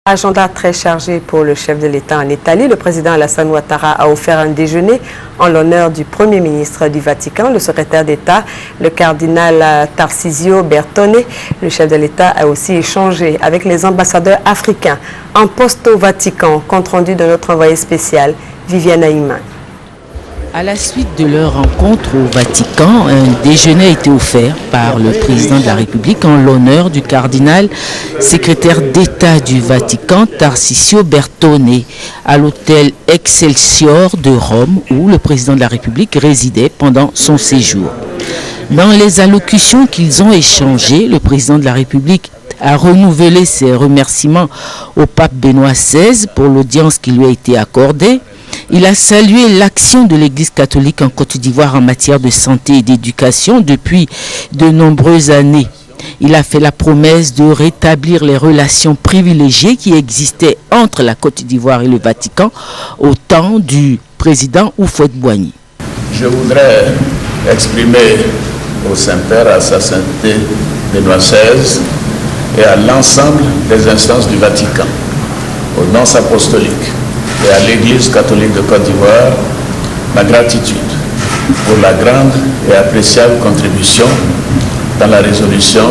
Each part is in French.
Agenda très chargé pour le chef de l'État en Italie. Le président Alassane Ouattara a offert un déjeuner en l'honneur du Premier ministre du Vatican, le secrétaire d'État, le cardinal Tarcisio Bertone. Le chef de l'État a aussi échangé avec les ambassadeurs africains en poste au Vatican, compte rendu de notre envoyé spécial, Viviane Aïman. À la suite de leur rencontre au Vatican, un déjeuner a été offert par le président de la République en l'honneur du cardinal secrétaire d'État du Vatican, Tarcisio Bertone, à l'hôtel Excelsior de Rome, où le président de la République résidait pendant son séjour. Dans les allocutions qu'ils ont échangées, le président de la République a renouvelé ses remerciements au pape Benoît XVI pour l'audience qui lui a été accordée. Il a salué l'action de l'Église catholique en Côte d'Ivoire en matière de santé et d'éducation depuis de nombreuses années. Il a fait la promesse de rétablir les relations privilégiées qui existaient entre la Côte d'Ivoire et le Vatican au temps du président Houphouët-Boigny. Je voudrais exprimer au Saint-Père, à sa sainteté Benoît XVI et à l'ensemble des instances du Vatican, aux nonces apostoliques et à l'Église catholique de Côte d'Ivoire, ma gratitude pour la grande et appréciable contribution dans la résolution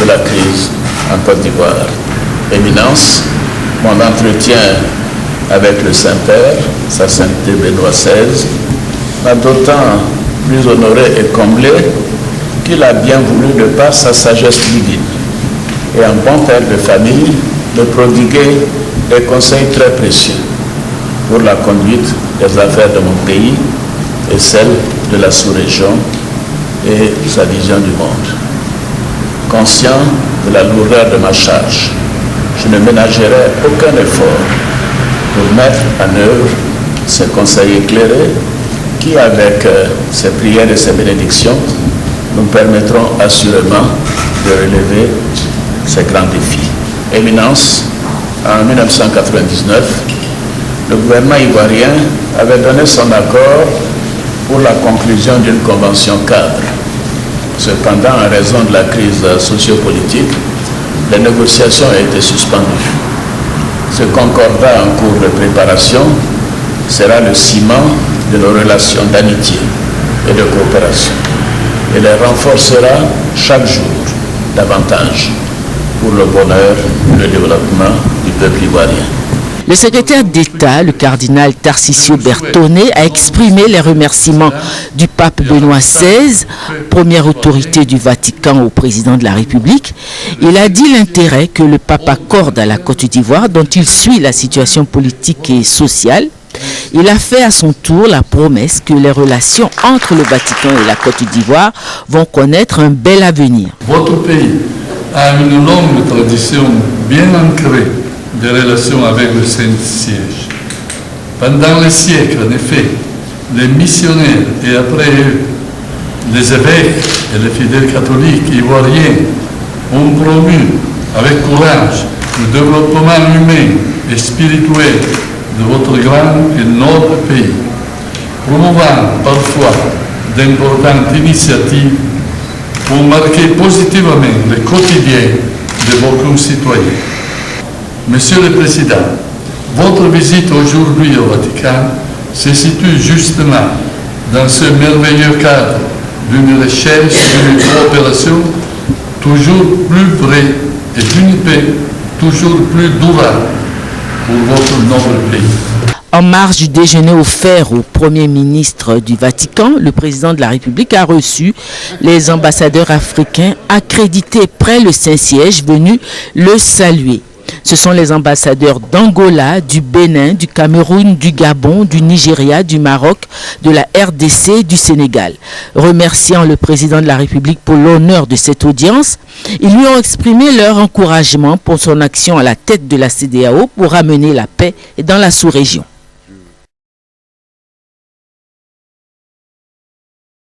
de la crise en Côte d'Ivoire. Éminence, mon entretien avec le Saint-Père, sa sainteté Benoît XVI, m'a d'autant plus honoré et comblé qu'il a bien voulu, de par sa sagesse divine et en bon père de famille, me prodiguer des conseils très précieux pour la conduite des affaires de mon pays et celle de la sous-région et sa vision du monde. Conscient de la lourdeur de ma charge, je ne ménagerai aucun effort pour mettre en œuvre ces conseils éclairés qui, avec ces prières et ces bénédictions, nous permettront assurément de relever ces grands défis. Éminence, en 1999, le gouvernement ivoirien avait donné son accord pour la conclusion d'une convention cadre. Cependant, en raison de la crise sociopolitique, les négociations ont été suspendues. Ce concordat en cours de préparation sera le ciment de nos relations d'amitié et de coopération et les renforcera chaque jour davantage pour le bonheur et le développement du peuple ivoirien. Le secrétaire d'État, le cardinal Tarcisio Bertone, a exprimé les remerciements du pape Benoît XVI, première autorité du Vatican au président de la République. Il a dit l'intérêt que le pape accorde à la Côte d'Ivoire, dont il suit la situation politique et sociale. Il a fait à son tour la promesse que les relations entre le Vatican et la Côte d'Ivoire vont connaître un bel avenir. Votre pays a une longue tradition bien ancrée de relations avec le Saint-Siège. Pendant les siècles, en effet, les missionnaires et après eux, les évêques et les fidèles catholiques ivoiriens ont promu avec courage le développement humain et spirituel de votre grand et noble pays, promouvant parfois d'importantes initiatives pour marquer positivement le quotidien de vos concitoyens. Monsieur le Président, votre visite aujourd'hui au Vatican se situe justement dans ce merveilleux cadre d'une recherche et d'une coopération toujours plus vraie et d'une paix toujours plus durable pour votre noble pays. En marge du déjeuner offert au Premier ministre du Vatican, le président de la République a reçu les ambassadeurs africains accrédités près le Saint-Siège venus le saluer. Ce sont les ambassadeurs d'Angola, du Bénin, du Cameroun, du Gabon, du Nigeria, du Maroc, de la RDC et du Sénégal. Remerciant le président de la République pour l'honneur de cette audience, ils lui ont exprimé leur encouragement pour son action à la tête de la CEDEAO pour ramener la paix dans la sous-région.